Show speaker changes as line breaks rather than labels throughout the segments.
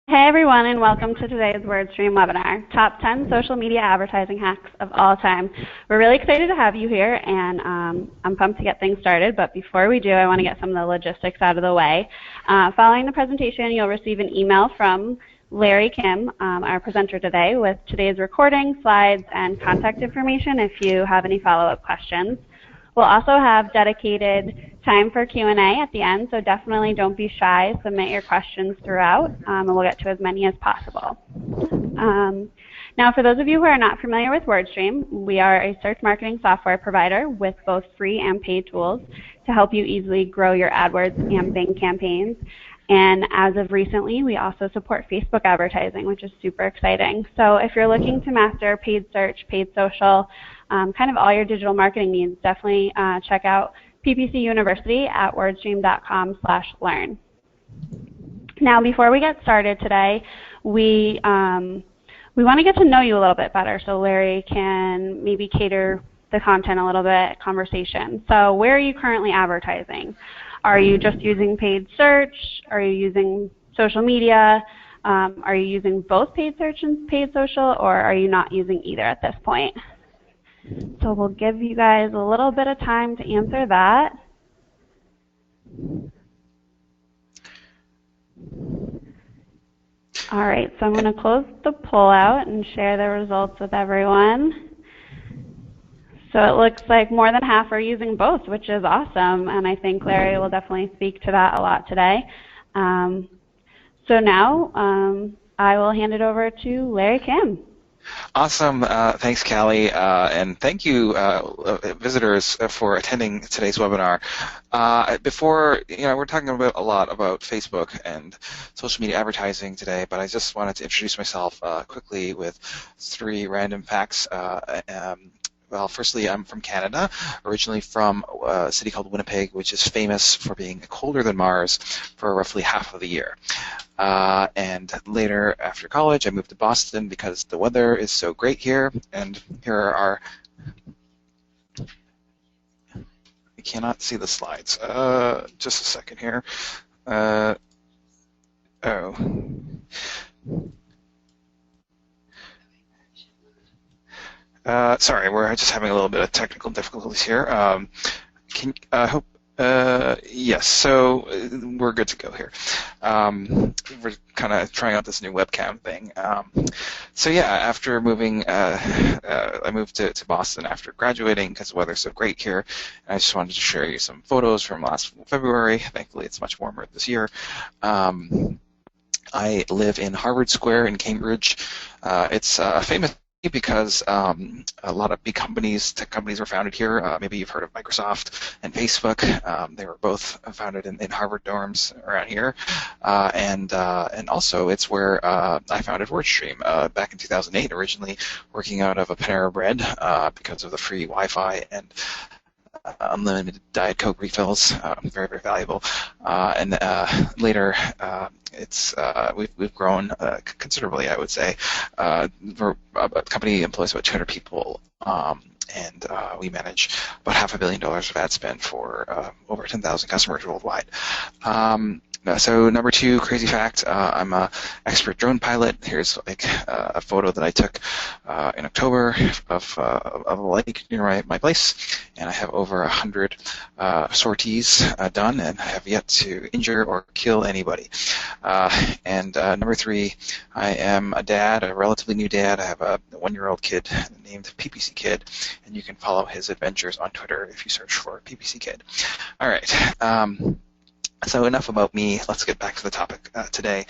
Hey everyone, and welcome to today's WordStream webinar, Top 10 Social Media Advertising Hacks of All Time. We're really excited to have you here, and I'm pumped to get things started, but before we do, I want to get some of the logistics out of the way. Following the presentation, you'll receive an email from Larry Kim, our presenter today, with today's recording, slides, and contact information if you have any follow-up questions. We'll also have dedicated time for Q&A at the end, so definitely don't be shy. Submit your questions throughout, and we'll get to as many as possible. Now, for those of you who are not familiar with WordStream, we are a search marketing software provider with both free and paid tools to help you easily grow your AdWords and Bing campaigns. And as of recently, we also support Facebook advertising, which is super exciting. So if you're looking to master paid search, paid social, kind of all your digital marketing needs, definitely check out PPC University at wordstream.com/learn. Now, before we get started today, we want to get to know you a little bit better, so Larry can maybe cater the content a little bit, conversation. So where are you currently advertising? Are you just using paid search? Are you using social media? Are you using both paid search and paid social, or are you not using either at this point? So we'll give you guys a little bit of time to answer that. All right, so I'm going to close the poll out and share the results with everyone. So it looks like more than half are using both, which is awesome, and I think Larry will definitely speak to that a lot today. So now I will hand it over to Larry Kim.
Awesome. Thanks, Callie, and thank you, visitors, for attending today's webinar. Before, we're talking a lot about Facebook and social media advertising today, but I just wanted to introduce myself quickly with 3 random facts. Well, firstly, I'm from Canada, originally from a city called Winnipeg, which is famous for being colder than Mars for roughly half of the year. And later, after college, I moved to Boston because the weather is so great here. And here are I cannot see the slides. Just a second here. Sorry, we're just having a little bit of technical difficulties here. Yes, so we're good to go here. We're kind of trying out this new webcam thing. So yeah, after moving, I moved to Boston after graduating because the weather's so great here. And I just wanted to share you some photos from last February. Thankfully, it's much warmer this year. I live in Harvard Square in Cambridge. It's famous because a lot of big companies, tech companies, were founded here. Maybe you've heard of Microsoft and Facebook. They were both founded in Harvard dorms around here, and also it's where I founded WordStream back in 2008. Originally working out of a Panera Bread because of the free Wi-Fi and unlimited Diet Coke refills, very, very valuable. And later, we've grown considerably, I would say. We're a company employs about 200 people, and we manage about $500 million of ad spend for over 10,000 customers worldwide. So number 2, crazy fact, I'm an expert drone pilot. Here's a photo that I took in October of a lake near my place, and I have over 100 sorties done, and I have yet to injure or kill anybody. And number 3, I am a dad, a relatively new dad. I have a 1-year-old kid named PPC Kid, and you can follow his adventures on Twitter if you search for PPC Kid. All right. So enough about me. Let's get back to the topic today,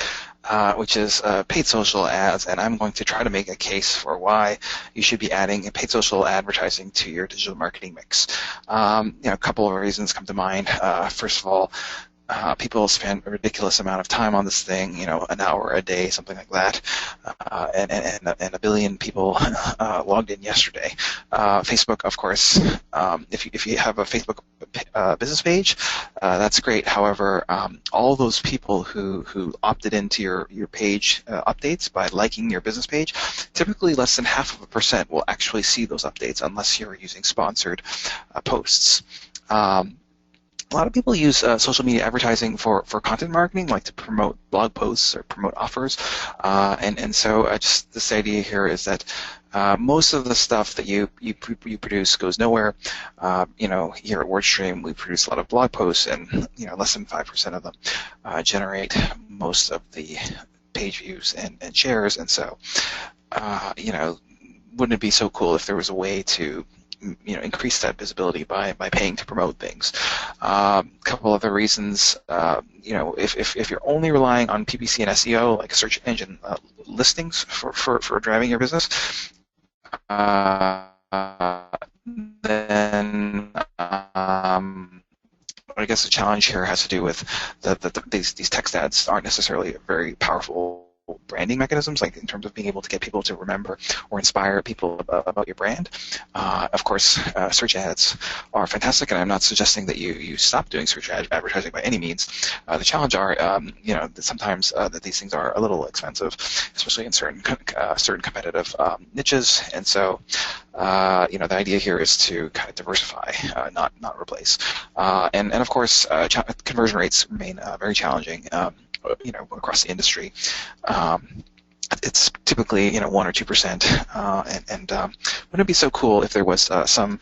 which is paid social ads, and I'm going to try to make a case for why you should be adding paid social advertising to your digital marketing mix. A couple of reasons come to mind. First of all, people spend a ridiculous amount of time on this thing, an hour a day, something like that, and 1 billion people logged in yesterday. Facebook, of course, if you have a Facebook business page, that's great. However, all those people who opted into your page updates by liking your business page, typically less than 0.5% will actually see those updates unless you're using sponsored posts. a lot of people use social media advertising for content marketing, like to promote blog posts or promote offers. And so just this idea here is that most of the stuff that you produce goes nowhere. Here at WordStream, we produce a lot of blog posts, and less than 5% of them generate most of the page views and shares. And so, wouldn't it be so cool if there was a way to increase that visibility by paying to promote things? A couple other reasons, if you're only relying on PPC and SEO, like search engine listings for driving your business, then I guess the challenge here has to do with these text ads aren't necessarily very powerful branding mechanisms, like in terms of being able to get people to remember or inspire people about your brand. Of course, search ads are fantastic, and I'm not suggesting that you stop doing search advertising by any means. The challenge are, that sometimes that these things are a little expensive, especially in certain competitive niches, and so the idea here is to kind of diversify, not replace. And of course, conversion rates remain very challenging. Across the industry. It's typically 1 or 2%, and wouldn't it be so cool if there was some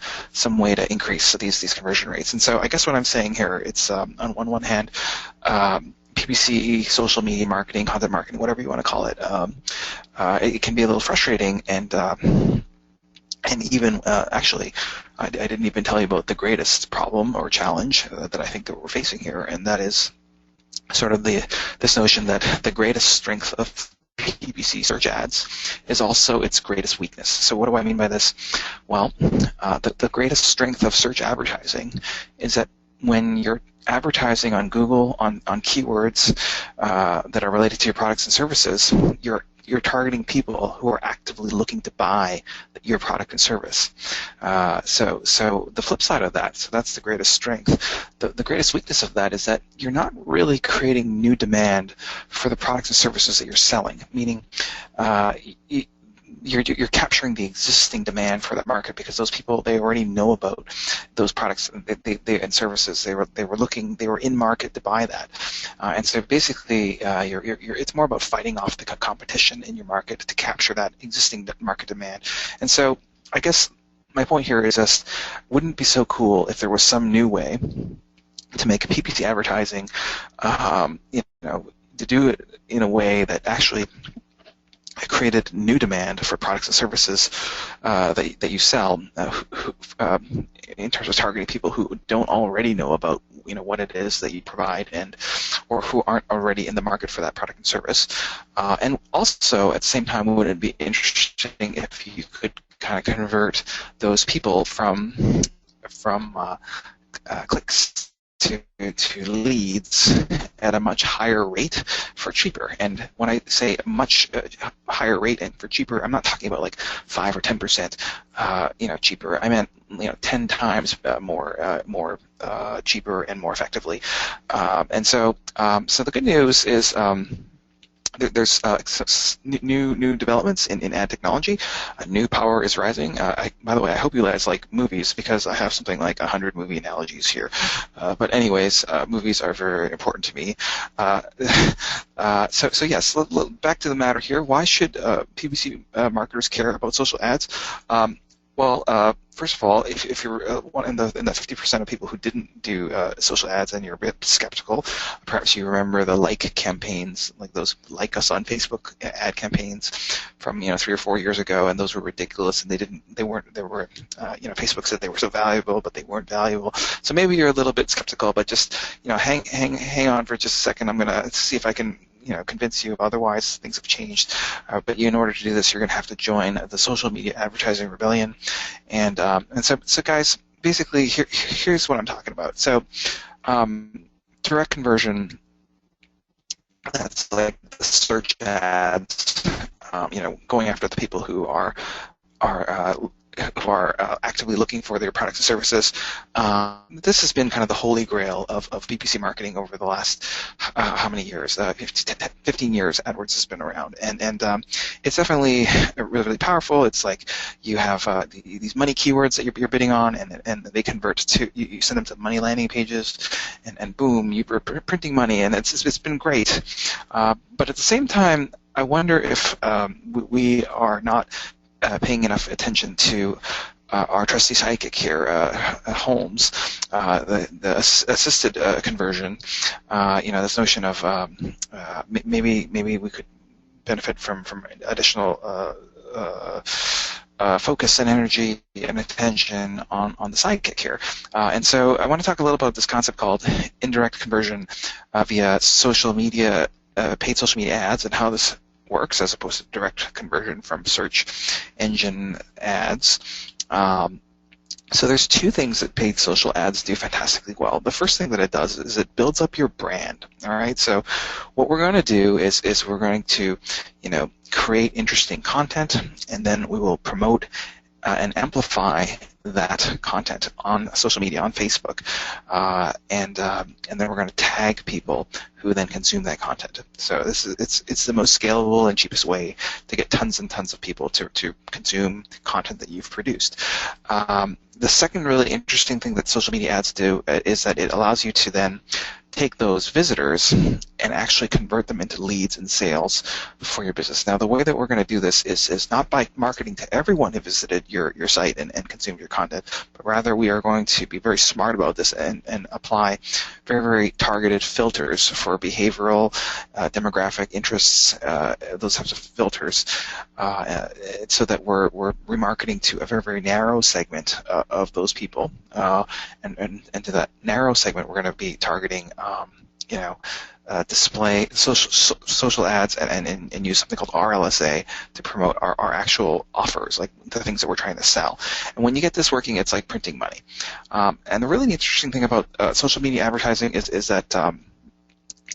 way to increase these conversion rates? And so I guess what I'm saying here, it's on one hand, PPC, social media marketing, content marketing, whatever you want to call it, it can be a little frustrating, and even actually, I didn't even tell you about the greatest problem or challenge that I think that we're facing here, and that is sort of this notion that the greatest strength of PPC search ads is also its greatest weakness. So what do I mean by this? Well, the greatest strength of search advertising is that when you're advertising on Google on keywords that are related to your products and services, you're targeting people who are actively looking to buy your product and service. So the flip side of that, so that's the greatest strength. The greatest weakness of that is that you're not really creating new demand for the products and services that you're selling, meaning you're capturing the existing demand for that market, because those people, they already know about those products and services. They were in market to buy that, and so basically it's more about fighting off the competition in your market to capture that existing market demand. And so I guess my point here is just, wouldn't it be so cool if there was some new way to make PPC advertising, to do it in a way that actually created new demand for products and services that you sell, in terms of targeting people who don't already know about what it is that you provide, or who aren't already in the market for that product and service. And also, at the same time, would it be interesting if you could kind of convert those people from clicks to leads at a much higher rate for cheaper. And when I say much higher rate and for cheaper, I'm not talking about like 5 or 10% cheaper. I meant 10 times more cheaper and more effectively. And so the good news is there's new developments in ad technology. New power is rising. By the way, I hope you guys like movies, because I have something like 100 movie analogies here. But anyways, movies are very important to me. So yes, back to the matter here. Why should PPC marketers care about social ads? Well, first of all, if you're in the 50% of people who didn't do social ads and you're a bit skeptical, perhaps you remember the like campaigns, like those like us on Facebook ad campaigns from 3 or 4 years ago, and those were ridiculous, and Facebook said they were so valuable, but they weren't valuable. So maybe you're a little bit skeptical, but just hang on for just a second. I'm gonna see if I can convince you otherwise. Things have changed, but in order to do this, you're going to have to join the social media advertising rebellion. And so guys, basically here's what I'm talking about. So direct conversion, that's like the search ads, going after the people who are actively looking for their products and services. This has been kind of the holy grail of PPC marketing over the last how many years? 15 years AdWords has been around, and it's definitely really, really powerful. It's like you have these money keywords that you're bidding on, and they convert to you send them to money landing pages, and boom, you're printing money, and it's been great. But at the same time, I wonder if we are not paying enough attention to our trusty sidekick here, Holmes, the assisted conversion. This notion of maybe we could benefit from additional focus and energy and attention on the sidekick here. And so I want to talk a little about this concept called indirect conversion via social media, paid social media ads, and how this works as opposed to direct conversion from search engine ads. So there's two things that paid social ads do fantastically well. The first thing that it does is it builds up your brand. All right. So what we're going to do is we're going to, create interesting content, and then we will promote and amplify that content on social media, on Facebook, and then we're going to tag people who then consume that content. So it's the most scalable and cheapest way to get tons and tons of people to consume content that you've produced. The second really interesting thing that social media ads do is that it allows you to then take those visitors and actually convert them into leads and sales for your business. Now, the way that we're going to do this is not by marketing to everyone who visited your site and consumed your content, but rather we are going to be very smart about this and apply very, very targeted filters for behavioral, demographic interests, those types of filters, so that we're remarketing to a very, very narrow segment of those people. And to that narrow segment, we're going to be targeting display social ads and use something called RLSA to promote our actual offers, like the things that we're trying to sell. And when you get this working, it's like printing money. And the really interesting thing about social media advertising is that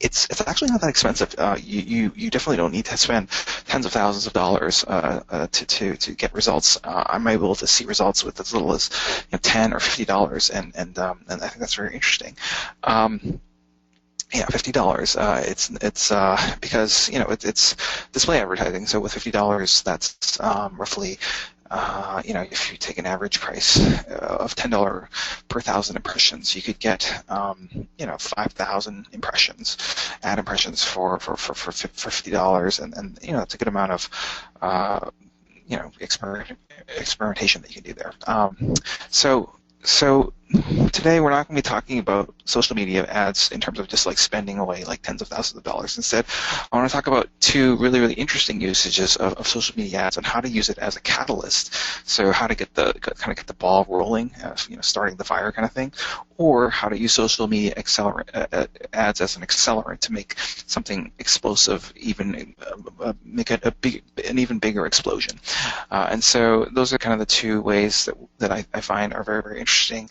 it's actually not that expensive. You definitely don't need to spend tens of thousands of dollars to get results. I'm able to see results with as little as $10 or $50, and I think that's very interesting. Yeah, $50. It's because it's display advertising. So with $50, that's roughly if you take an average price of $10 per 1,000 impressions, you could get 5,000 impressions, ad impressions for $50, and it's a good amount of experimentation that you can do there. So today we're not going to be talking about social media ads in terms of just like spending away like tens of thousands of dollars. Instead, I want to talk about two really, really interesting usages of social media ads and how to use it as a catalyst. So how to get the ball rolling, starting the fire kind of thing, or how to use social media ads as an accelerant to make something explosive, even make it an even bigger explosion. And so those are kind of the two ways that I find are very, very interesting,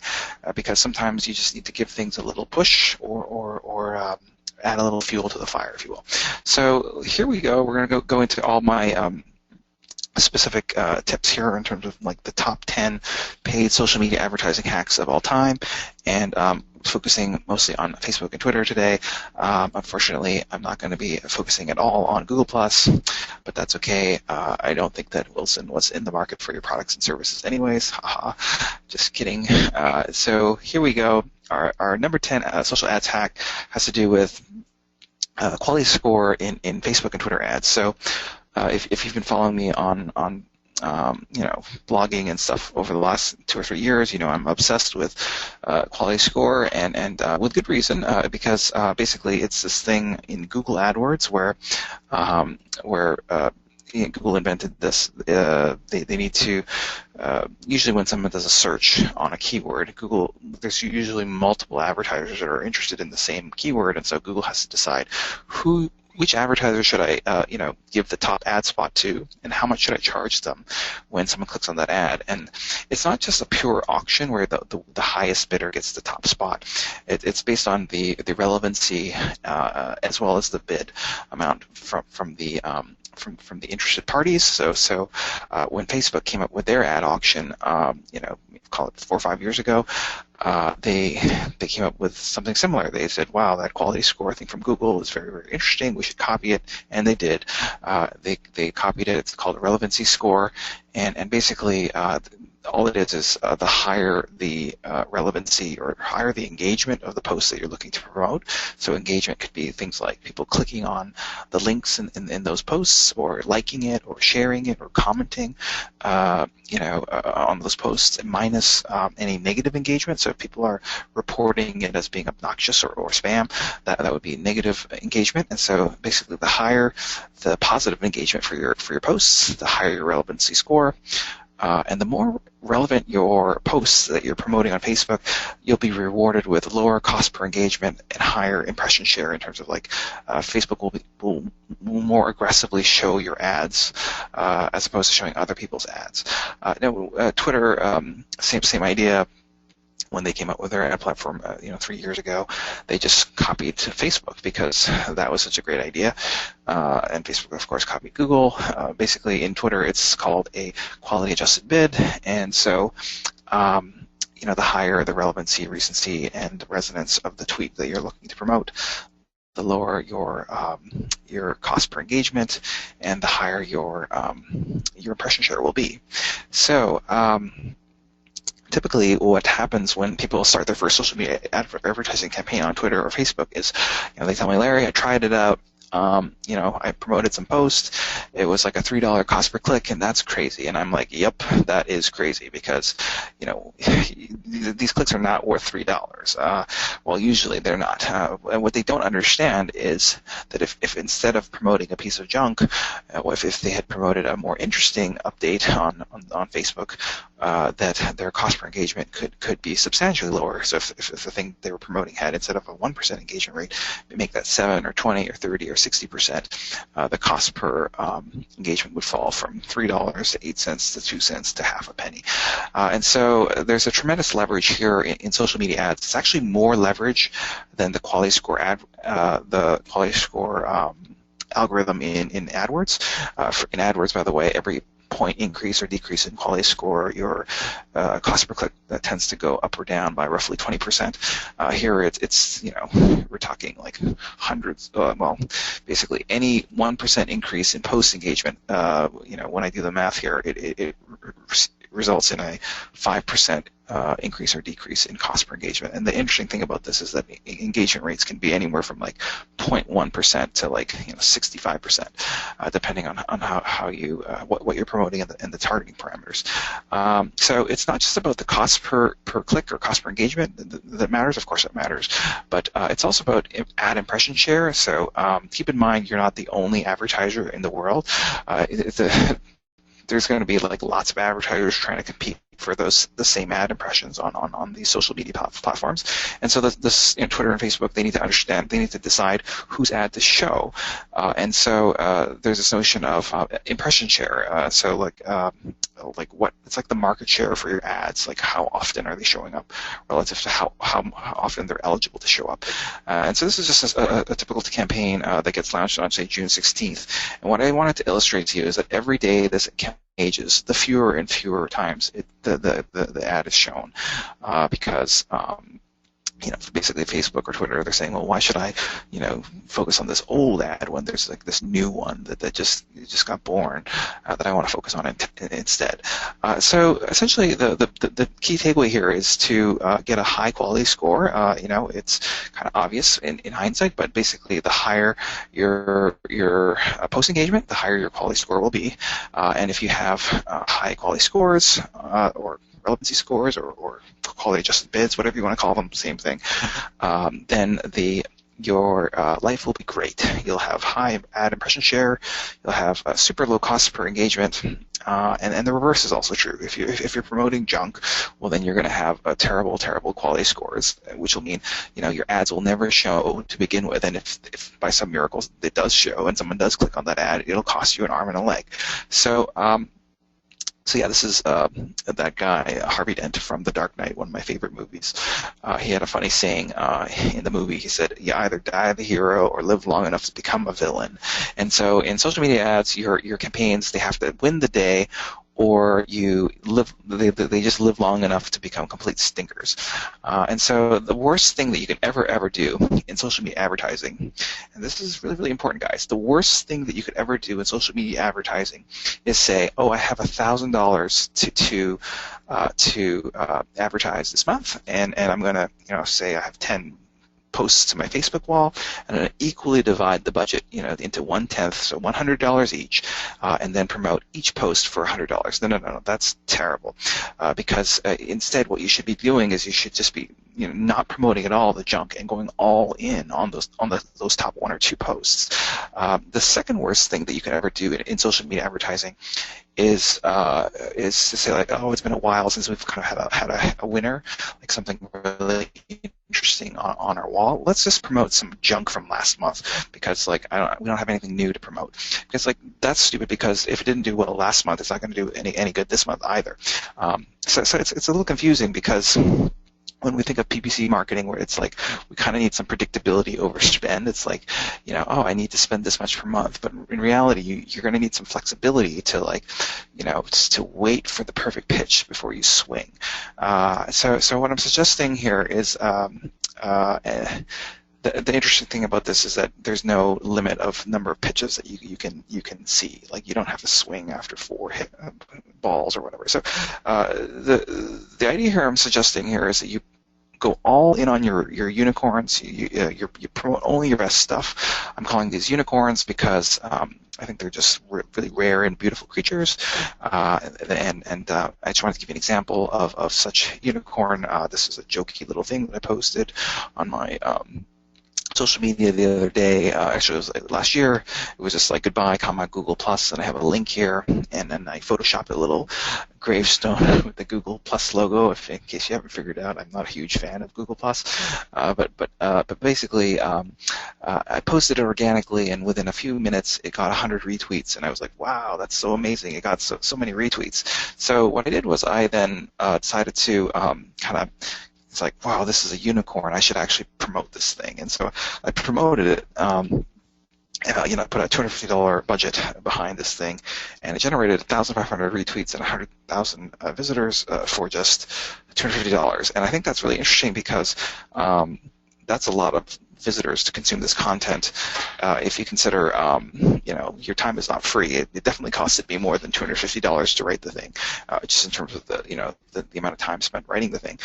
because sometimes you just need to give things a little push or add a little fuel to the fire, if you will. So here we go. We're going to go into all my specific tips here in terms of like the top 10 paid social media advertising hacks of all time, and focusing mostly on Facebook and Twitter today. Unfortunately, I'm not going to be focusing at all on Google+, but that's okay. I don't think that Wilson was in the market for your products and services anyways. Haha, just kidding. So here we go. Our number 10 social ads hack has to do with quality score in Facebook and Twitter ads. So if you've been following me on blogging and stuff over the last 2 or 3 years, I'm obsessed with quality score, and with good reason, because basically it's this thing in Google AdWords where Google invented this. They need to usually when someone does a search on a keyword, there's usually multiple advertisers that are interested in the same keyword, and so Google has to decide which advertiser should I, give the top ad spot to, and how much should I charge them when someone clicks on that ad? And it's not just a pure auction where the highest bidder gets the top spot. It's based on the relevancy as well as the bid amount from the from the interested parties. So when Facebook came up with their ad auction, call it 4 or 5 years ago, they came up with something similar. They said, "Wow, that quality score thing from Google is very, very interesting. We should copy it," and they did. They copied it. It's called a relevancy score, and basically all it is the higher the relevancy or higher the engagement of the post that you're looking to promote. So engagement could be things like people clicking on the links in those posts, or liking it, or sharing it, or commenting, on those posts, minus any negative engagement. So if people are reporting it as being obnoxious or spam, that would be negative engagement. And so basically, the higher the positive engagement for your posts, the higher your relevancy score. And the more relevant your posts that you're promoting on Facebook, you'll be rewarded with lower cost per engagement and higher impression share, in terms of Facebook will more aggressively show your ads as opposed to showing other people's ads. Twitter, same idea. When they came up with their ad platform, 3 years ago, they just copied Facebook because that was such a great idea. And Facebook, of course, copied Google. Basically, in Twitter, it's called a quality-adjusted bid, and so the higher the relevancy, recency, and resonance of the tweet that you're looking to promote, the lower your cost per engagement, and the higher your impression share will be. So. Typically, what happens when people start their first social media advertising campaign on Twitter or Facebook is, they tell me, "Larry, I tried it out. I promoted some posts. It was like a $3 cost per click, and that's crazy." And I'm like, "Yep, that is crazy, because, these clicks are not worth $3. Well, usually they're not. And what they don't understand is that if instead of promoting a piece of junk, if they had promoted a more interesting update on Facebook, that their cost per engagement could be substantially lower. So if the thing they were promoting had, instead of a 1% engagement rate, make that 7 or 20 or 30 or 60%, the cost per engagement would fall from $3 to 8 cents to 2 cents to half a penny. And so there's a tremendous leverage here in social media ads. It's actually more leverage than the quality score algorithm in AdWords. In AdWords, by the way, every point increase or decrease in quality score, your cost per click tends to go up or down by roughly 20%. Here it's we're talking like hundreds. Basically any 1% increase in post engagement. When I do the math here, it results in a 5% increase or decrease in cost per engagement. And the interesting thing about this is that engagement rates can be anywhere from 0.1% to 65%, depending on how you what you're promoting and the targeting parameters. So it's not just about the cost per click or cost per engagement that matters. Of course, it matters, but it's also about ad impression share. So keep in mind, you're not the only advertiser in the world. There's going to be lots of advertisers trying to compete for the same ad impressions on these social media platforms. And so Twitter and Facebook, they need to understand, they need to decide whose ad to show. And so there's this notion of impression share. What it's like the market share for your ads, how often are they showing up relative to how often they're eligible to show up. And so this is just a typical campaign that gets launched on, say, June 16th. And what I wanted to illustrate to you is that every day this campaign ages, the fewer and fewer times the ad is shown, because basically Facebook or Twitter, they're saying, well, why should I focus on this old ad when there's this new one that just got born that I want to focus on instead. So essentially the key takeaway here is to get a high quality score. It's kind of obvious in hindsight, but basically the higher your post engagement, the higher your quality score will be. And if you have high quality scores or relevancy scores or quality adjusted bids, whatever you want to call them, same thing, then your life will be great. You'll have high ad impression share, you'll have a super low cost per engagement, and the reverse is also true. If you're promoting junk, well, then you're going to have terrible quality scores, which will mean your ads will never show to begin with. And if by some miracle it does show and someone does click on that ad, it'll cost you an arm and a leg. So So yeah, this is that guy, Harvey Dent from The Dark Knight, one of my favorite movies. He had a funny saying in the movie. He said, "You either die the hero or live long enough to become a villain." And so in social media ads, your campaigns, they have to win the day, or you live they just live long enough to become complete stinkers. And so the worst thing that you can ever do in social media advertising, and this is really important, guys, the worst thing that you could ever do in social media advertising is say, oh, I have $1,000 to advertise this month, and I'm going to say I have 10 posts to my Facebook wall, and I'm going to equally divide the budget, into 1/10, so $100 each, and then promote each post for $100. No, that's terrible, because instead, what you should be doing is you should just be, not promoting at all the junk and going all in on those top one or two posts. The second worst thing that you can ever do in social media advertising is to say, like, oh, it's been a while since we've kind of had a winner, like something really interesting on our wall. Let's just promote some junk from last month, because we don't have anything new to promote. Because that's stupid, because if it didn't do well last month, it's not going to do any good this month either. So it's a little confusing, because when we think of PPC marketing, where it's like we kind of need some predictability over spend, it's like, oh, I need to spend this much per month. But in reality, you're going to need some flexibility to just to wait for the perfect pitch before you swing. So what I'm suggesting here is the interesting thing about this is that there's no limit of number of pitches that you can see. Like, you don't have to swing after 4 balls or whatever. So the idea here I'm suggesting here is that you go all in on your unicorns. You promote only your best stuff. I'm calling these unicorns because I think they're just really rare and beautiful creatures. And I just wanted to give you an example of such unicorn. This is a jokey little thing that I posted on my social media the other day. Actually, it was last year. It was just like, goodbye, comma, Google Plus, and I have a link here, and then I photoshopped a little gravestone with the Google Plus logo. In case you haven't figured out, I'm not a huge fan of Google Plus, but basically, I posted it organically, and within a few minutes, it got 100 retweets, and I was like, wow, that's so amazing! It got so many retweets. So what I did was I then decided to it's like, wow, this is a unicorn. I should actually promote this thing. And so I promoted it. I put a $250 budget behind this thing, and it generated 1,500 retweets and 100,000 visitors for just $250. And I think that's really interesting, because that's a lot of visitors to consume this content. If you consider, your time is not free. It definitely costed me more than $250 to write the thing, just in terms of the amount of time spent writing the thing.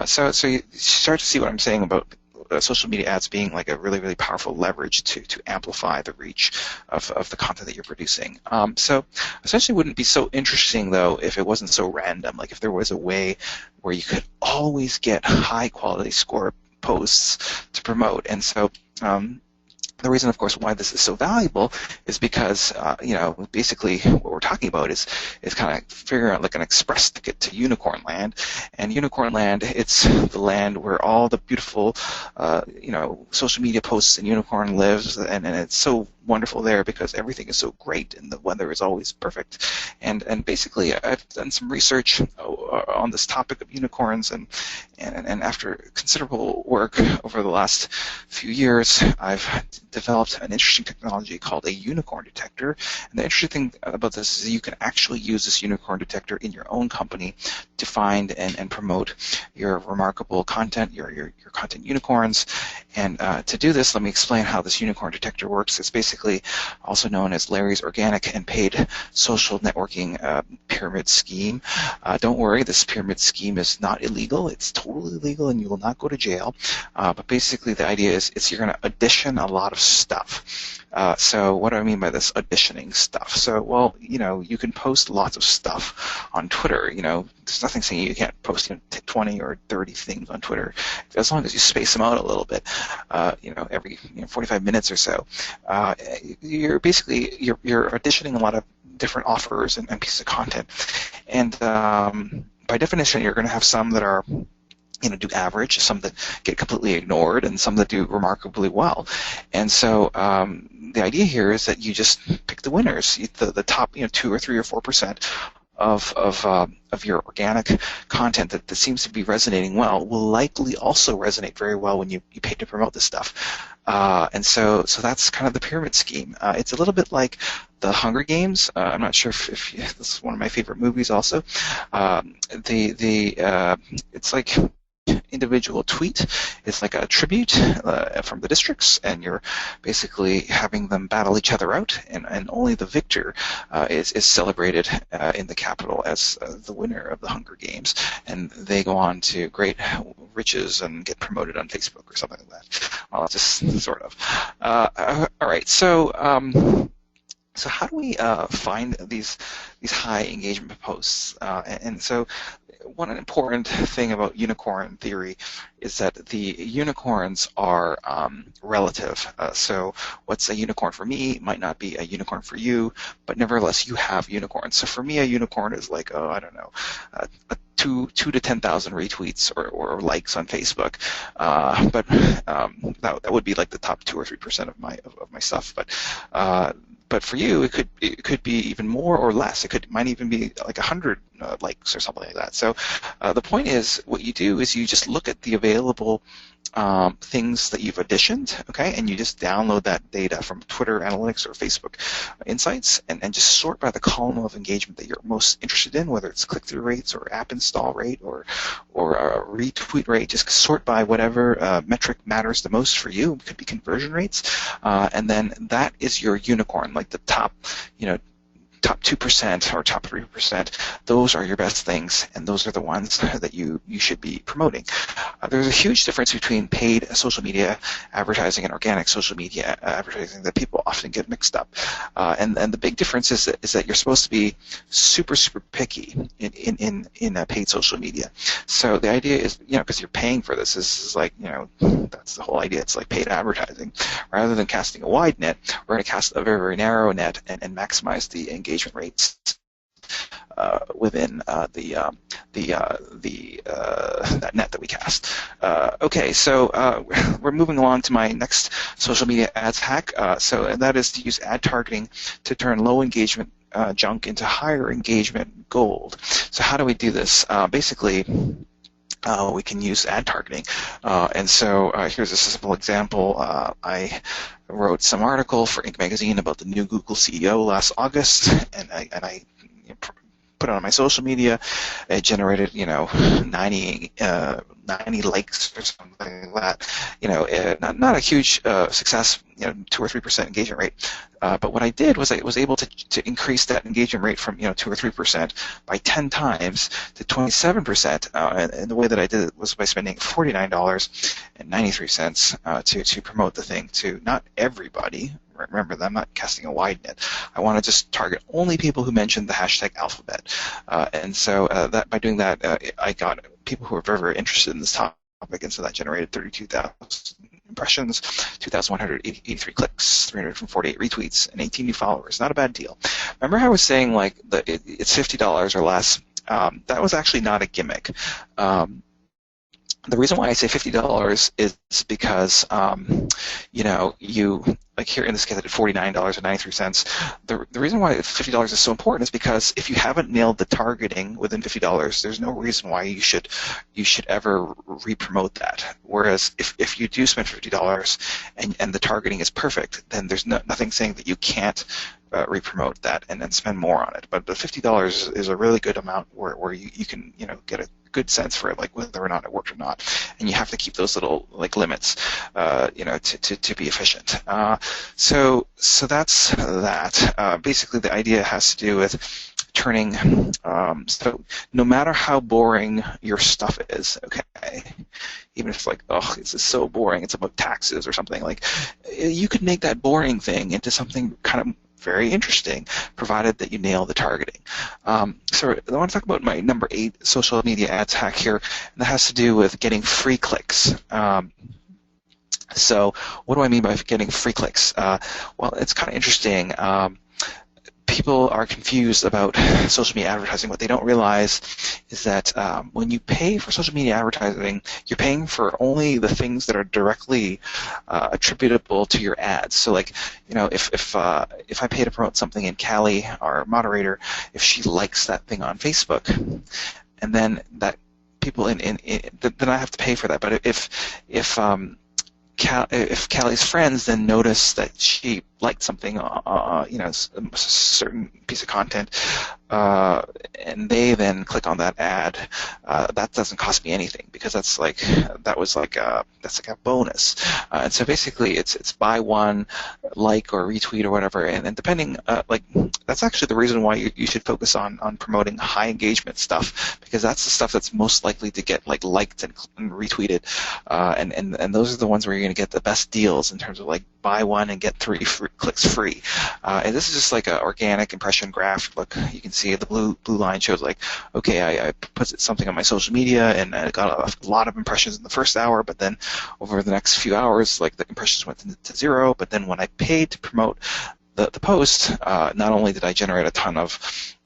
So you start to see what I'm saying about social media ads being like a really, really powerful leverage to amplify the reach of the content that you're producing. So essentially, it wouldn't be so interesting, though, if it wasn't so random. Like, if there was a way where you could always get high quality score posts to promote. And so the reason, of course, why this is so valuable is because, basically what we're talking about is kind of figuring out like an express ticket to Unicorn Land. And Unicorn Land, it's the land where all the beautiful, social media posts and Unicorn lives, and it's so wonderful there because everything is so great and the weather is always perfect. And basically, I've done some research on this topic of unicorns, and after considerable work over the last few years, I've developed an interesting technology called a unicorn detector. And the interesting thing about this is you can actually use this unicorn detector in your own company to find and promote your remarkable content, your content unicorns. And to do this, let me explain how this unicorn detector works. It's basically also known as Larry's organic and paid social networking pyramid scheme. Don't worry, this pyramid scheme is not illegal. It's totally legal, and you will not go to jail. But basically, the idea is you're going to audition a lot of stuff. So what do I mean by this auditioning stuff? So, well, you can post lots of stuff on Twitter. There's nothing saying you can't post 20 or 30 things on Twitter, as long as you space them out a little bit, every 45 minutes or so. You're auditioning a lot of different offers and pieces of content. And by definition, you're going to have some that are do average, some that get completely ignored, and some that do remarkably well. And so the idea here is that you just pick the winners, the top 2 or 3 or 4% of your organic content that seems to be resonating well will likely also resonate very well when you pay to promote this stuff. And so that's kind of the pyramid scheme. It's a little bit like the Hunger Games. I'm not sure if this is one of my favorite movies also. It's like individual tweet. It's like a tribute from the districts, and you're basically having them battle each other out, and only the victor is celebrated in the capital as the winner of the Hunger Games, and they go on to great riches and get promoted on Facebook or something like that. Well, just sort of. All right, so how do we find these high engagement posts? And so one important thing about unicorn theory is that the unicorns are relative. So what's a unicorn for me might not be a unicorn for you, but nevertheless you have unicorns. So for me, a unicorn is like, I don't know, two to 10,000 retweets or likes on Facebook. But that would be like the top 2 or 3% of my stuff. But for you, it could be even more or less. Might even be like 100 likes or something like that. So the point is, what you do is you just look at the available things that you've auditioned, okay, and you just download that data from Twitter Analytics or Facebook Insights, and just sort by the column of engagement that you're most interested in, whether it's click-through rates or app install rate or retweet rate. Just sort by whatever metric matters the most for you. It could be conversion rates, and then that is your unicorn, like the top, top 2% or top 3%, those are your best things, and those are the ones that you should be promoting. There's a huge difference between paid social media advertising and organic social media advertising that people often get mixed up. And the big difference is that you're supposed to be super picky in paid social media. So the idea is, because you're paying for this is like, that's the whole idea. It's like paid advertising. Rather than casting a wide net, we're going to cast a very, very narrow net and maximize the engagement rates within that net that we cast. Okay, so we're moving along to my next social media ads hack. So that is to use ad targeting to turn low engagement junk into higher engagement gold. So how do we do this? Basically, we can use ad targeting. And so here's a simple example. I wrote some article for Inc. magazine about the new Google CEO last August, and I put it on my social media. It generated 90 likes or something like that. Not a huge success, 2 or 3% engagement rate. But what I did was I was able to increase that engagement rate from 2 or 3% by 10 times to 27%. And the way that I did it was by spending $49.93 to promote the thing to not everybody. Remember that I'm not casting a wide net. I want to just target only people who mentioned the hashtag alphabet. And so that by doing that, I got people who are very, very interested in this topic, and so that generated 32,000 impressions, 2,183 clicks, 348 retweets, and 18 new followers. Not a bad deal. Remember how I was saying it's $50 or less? That was actually not a gimmick. The reason why I say $50 is because, you, like here in this case I did $49.93. The reason why $50 is so important is because if you haven't nailed the targeting within $50, there's no reason why you should ever re-promote that. Whereas if you do spend $50 and the targeting is perfect, then there's nothing saying that you can't re-promote that and then spend more on it. But the $50 is a really good amount where you can get a good sense for it, like whether or not it worked or not, and you have to keep those little limits, to be efficient. So that's that. Basically, the idea has to do with turning. So no matter how boring your stuff is, okay, even if it's like, oh, this is so boring, it's about taxes or something, like you could make that boring thing into something kind of very interesting, provided that you nail the targeting. So I want to talk about my number 8 social media ads hack here, and that has to do with getting free clicks. So what do I mean by getting free clicks? Well, it's kind of interesting. people are confused about social media advertising. What they don't realize is that when you pay for social media advertising, you're paying for only the things that are directly attributable to your ads. So, like, if I pay to promote something in Callie, our moderator, if she likes that thing on Facebook, and then that people then I have to pay for that. But if Callie's friends then notice that she liked something, a certain piece of content, and they then click on that ad, that doesn't cost me anything, because that's like a bonus. And so basically, it's buy one, like or retweet or whatever, and depending, that's actually the reason why you should focus on promoting high engagement stuff, because that's the stuff that's most likely to get liked and retweeted, and those are the ones where you're going to get the best deals in terms of buy one and get 3 clicks free. And this is just like an organic impression graph. Look, you can see the blue line shows okay, I put something on my social media and I got a lot of impressions in the first hour, but then over the next few hours, the impressions went to 0. But then when I paid to promote the post, not only did I generate a ton of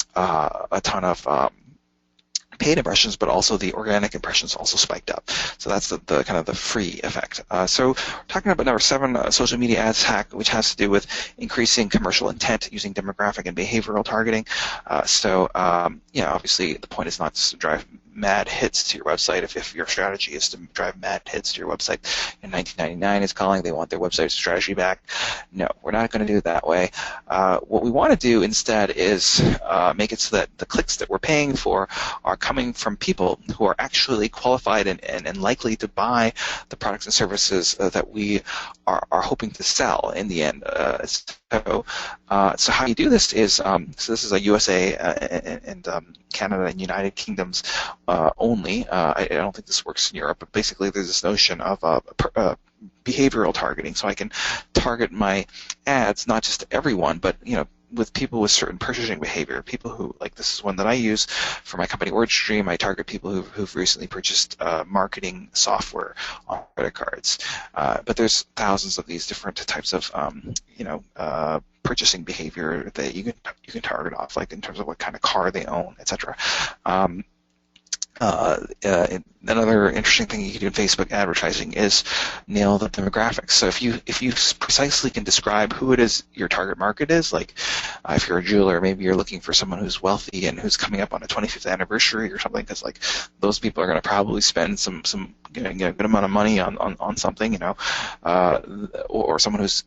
paid impressions, but also the organic impressions also spiked up. So that's the kind of the free effect. So we're talking about number 7, social media ads hack, which has to do with increasing commercial intent using demographic and behavioral targeting. Obviously the point is not to drive mad hits to your website. If your strategy is to drive mad hits to your website, and 1999 is calling, they want their website strategy back. No, we're not going to do it that way. What we want to do instead is make it so that the clicks that we're paying for are coming from people who are actually qualified and likely to buy the products and services that we are hoping to sell in the end. So how you do this is, so this is a USA and Canada and United Kingdoms only. I don't think this works in Europe, but basically there's this notion of behavioral targeting. So I can target my ads not just to everyone, but with people with certain purchasing behavior, people who, this is one that I use for my company WordStream. I target people who've recently purchased marketing software on credit cards. But there's thousands of these different types of, purchasing behavior that you can target off, in terms of what kind of car they own, etc. Another interesting thing you can do in Facebook advertising is nail the demographics. So if you precisely can describe who it is your target market is, if you're a jeweler, maybe you're looking for someone who's wealthy and who's coming up on a 25th anniversary or something, because those people are going to probably spend some good amount of money on something, or someone who's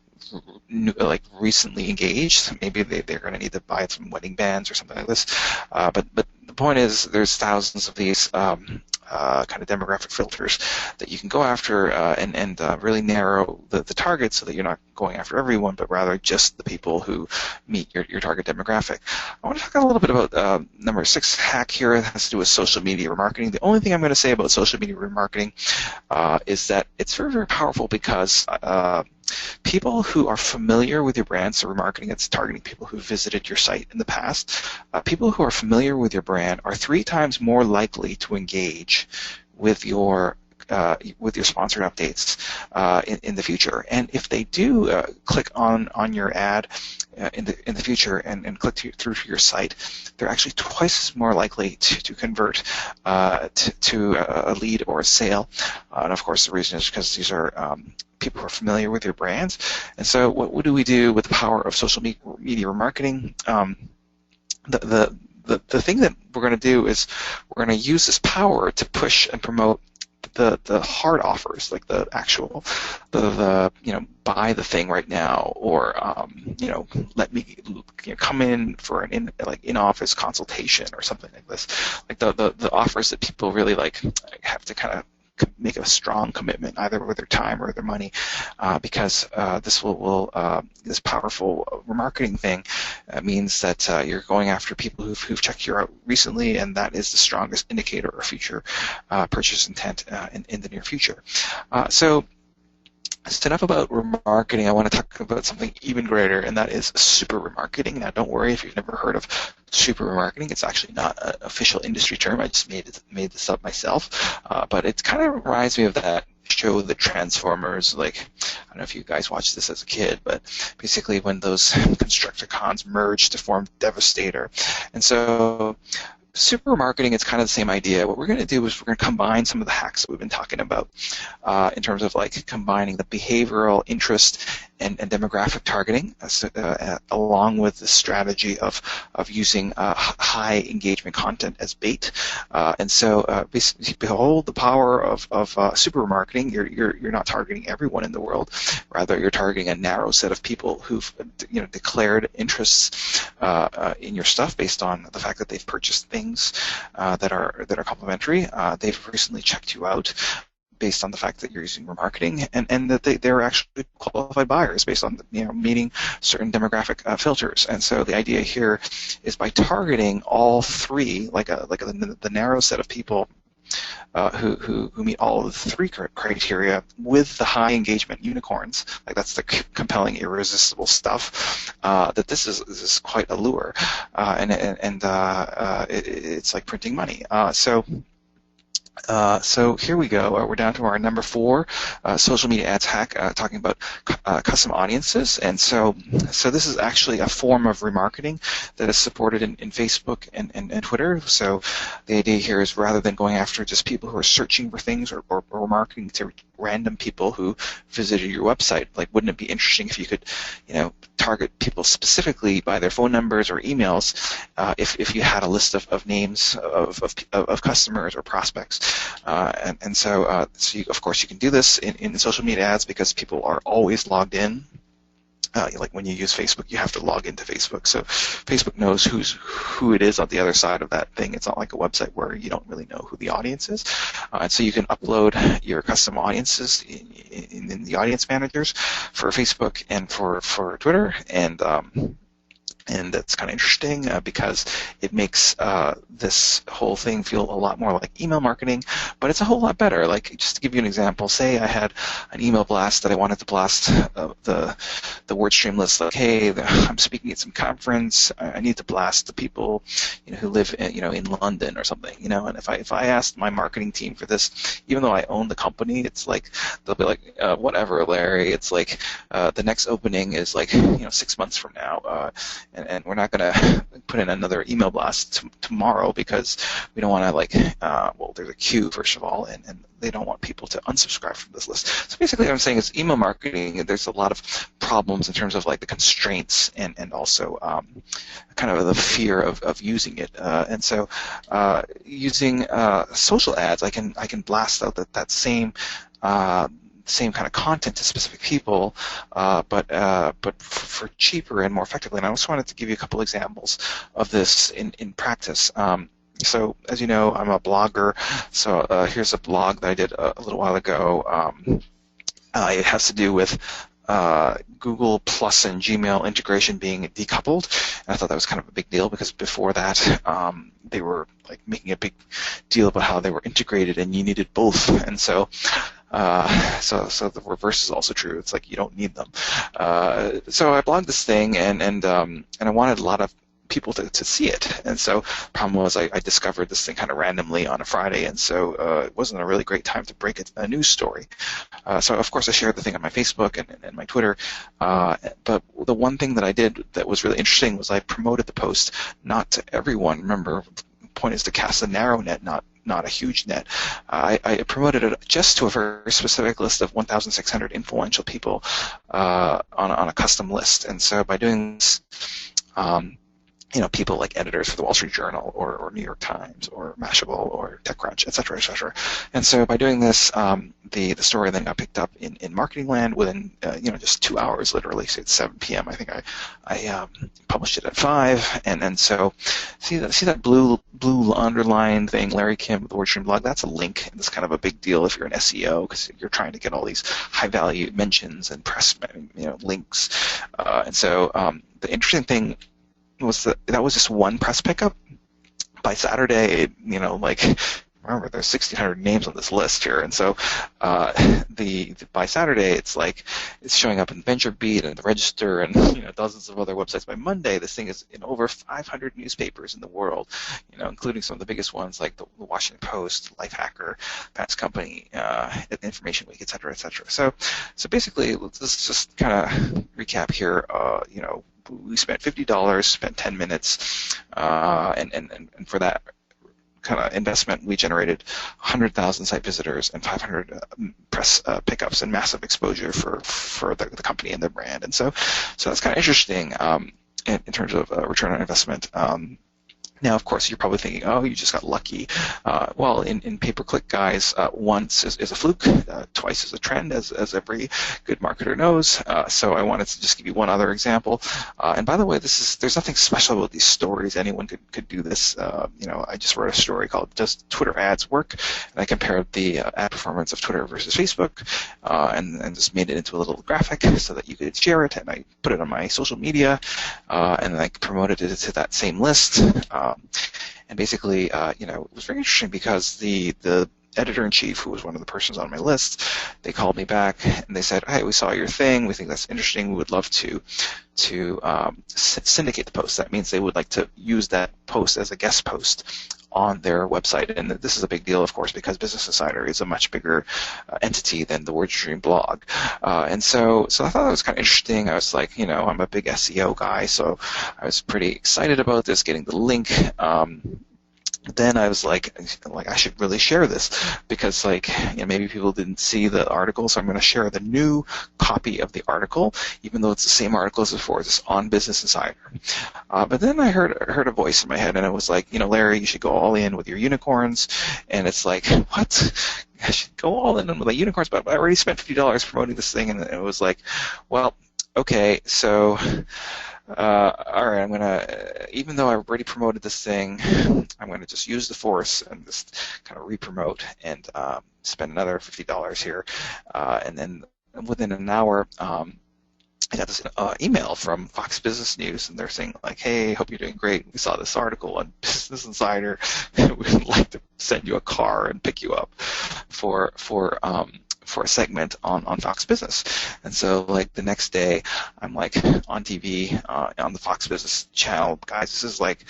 recently engaged. Maybe they're going to need to buy some wedding bands or something like this. But the point is, there's thousands of these kind of demographic filters that you can go after and really narrow the target so that you're not going after everyone, but rather just the people who meet your target demographic. I want to talk a little bit about number 6 hack here. It has to do with social media remarketing. The only thing I'm going to say about social media remarketing is that it's very, very powerful, because people who are familiar with your brand, so remarketing, it's targeting people who visited your site in the past. People who are familiar with your brand are 3 times more likely to engage with your sponsored updates in the future. And if they do click on your ad in the future and click through to your site, they're actually twice as more likely to convert to a lead or a sale. And of course, the reason is because these are people who are familiar with your brands. And so what do we do with the power of social media remarketing? The thing that we're going to do is we're going to use this power to push and promote the hard offers, the actual buy the thing right now, or let me come in for an in-office consultation or something like this, the offers that people really have to kind of make a strong commitment, either with their time or their money, because this this powerful remarketing thing means that you're going after people who've checked you out recently, and that is the strongest indicator of future purchase intent in the near future. So it's enough about remarketing. I want to talk about something even greater, and that is super remarketing. Now, don't worry if you've never heard of super remarketing. It's actually not an official industry term. I just made this up myself. But it kind of reminds me of that show the Transformers, like, I don't know if you guys watched this as a kid, but basically when those Constructicons merged to form Devastator. And so super marketing, it's kind of the same idea. What we're going to do is we're going to combine some of the hacks that we've been talking about in terms of like combining the behavioral interest and demographic targeting along with the strategy of using high engagement content as bait. And so behold the power of super marketing. You're not targeting everyone in the world. Rather, you're targeting a narrow set of people who've declared interests in your stuff based on the fact that they've purchased things that are complementary. They've recently checked you out based on the fact that you're using remarketing, and that they're actually qualified buyers based on meeting certain demographic filters. And so the idea here is by targeting all three, like the narrow set of people who meet all of the three criteria with the high engagement unicorns, like that's the compelling, irresistible stuff, that this is quite a lure, and it's like printing money. So here we go. We're down to our number 4 social media ads hack, talking about custom audiences. And so this is actually a form of remarketing that is supported in Facebook and Twitter. So the idea here is rather than going after just people who are searching for things or marketing to random people who visited your website, like wouldn't it be interesting if you could target people specifically by their phone numbers or emails if you had a list of names of customers or prospects. So of course you can do this in social media ads because people are always logged in. Like when you use Facebook, you have to log into Facebook. So Facebook knows who it is on the other side of that thing. It's not like a website where you don't really know who the audience is. And so you can upload your custom audiences in the audience managers for Facebook and for Twitter. And that's kind of interesting because it makes this whole thing feel a lot more like email marketing, but it's a whole lot better. Like, just to give you an example, say I had an email blast that I wanted to blast the WordStream list, like, hey, I'm speaking at some conference. I need to blast the people who live in London or something. And if I asked my marketing team for this, even though I own the company, it's like they'll be like, whatever, Larry. It's like the next opening is like 6 months from now. And we're not going to put in another email blast tomorrow because we don't want to well, there's a queue, first of all, and they don't want people to unsubscribe from this list. So basically what I'm saying is email marketing, there's a lot of problems in terms of like the constraints and also kind of the fear of using it. And so using social ads, I can blast out that same kind of content to specific people, but for cheaper and more effectively. And I also wanted to give you a couple examples of this in practice. So as you know, I'm a blogger. So here's a blog that I did a little while ago. It has to do with Google Plus and Gmail integration being decoupled. And I thought that was kind of a big deal because before that, they were like making a big deal about how they were integrated and you needed both. And so the reverse is also true. It's like you don't need them. So I blogged this thing, and I wanted a lot of people to see it. And so the problem was I discovered this thing kind of randomly on a Friday, and so it wasn't a really great time to break a news story. So of course I shared the thing on my Facebook and my Twitter. But the one thing that I did that was really interesting was I promoted the post not to everyone. Remember, the point is to cast a narrow net, not a huge net. I promoted it just to a very specific list of 1,600 influential people on a custom list. And so by doing this, people like editors for the Wall Street Journal or New York Times or Mashable or TechCrunch, et cetera, et cetera. And so by doing this, the story then got picked up in marketing land within just 2 hours, literally. So it's 7 p.m. I think I published it at 5, and so see that blue underlined thing, Larry Kim, the WordStream blog. That's a link. It's kind of a big deal if you're an SEO because you're trying to get all these high value mentions and press links. And so the interesting thing was that was just one press pickup. By Saturday, remember there's 1,600 names on this list here, and so by Saturday it's showing up in VentureBeat and the Register and dozens of other websites. By Monday, this thing is in over 500 newspapers in the world, including some of the biggest ones like the Washington Post, Lifehacker, Fast Company, Information Week, et cetera, et cetera. So basically, let's just kind of recap here. We spent $50, spent 10 minutes, and for that kind of investment, we generated 100,000 site visitors and 500 press pickups and massive exposure for the company and their brand. And so that's kind of interesting in terms of return on investment. Now, of course, you're probably thinking, oh, you just got lucky. Well, in pay-per-click, guys, once is a fluke, twice is a trend, as every good marketer knows. So I wanted to just give you one other example. And by the way, there's nothing special about these stories. Anyone could do this. I just wrote a story called "Does Twitter Ads Work?" and I compared the ad performance of Twitter versus Facebook, and just made it into a little graphic so that you could share it. And I put it on my social media, and I promoted it to that same list. And basically, it was very interesting because the editor-in-chief, who was one of the persons on my list, they called me back and they said, "Hey, we saw your thing. We think that's interesting. We would love to syndicate the post." That means they would like to use that post as a guest post on their website. And this is a big deal, of course, because Business Insider is a much bigger entity than the WordStream blog. And so I thought that was kind of interesting. I was like, I'm a big SEO guy, so I was pretty excited about this, getting the link. Then I was like I should really share this because maybe people didn't see the article, so I'm going to share the new copy of the article, even though it's the same article as before. It's on Business Insider. But then I heard a voice in my head, and it was like, Larry, you should go all in with your unicorns. And it's like, what? I should go all in with my unicorns, but I already spent $50 promoting this thing, and it was like, well, okay, so. All right, I'm gonna, even though I've already promoted this thing, I'm gonna just use the force and just kind of re-promote and spend another $50 here, and then within an hour, I got this email from Fox Business News, and they're saying "Hey, hope you're doing great. We saw this article on Business Insider. We'd like to send you a car and pick you up for a segment on Fox Business." And so the next day I'm on TV on the Fox Business channel. Guys, this is like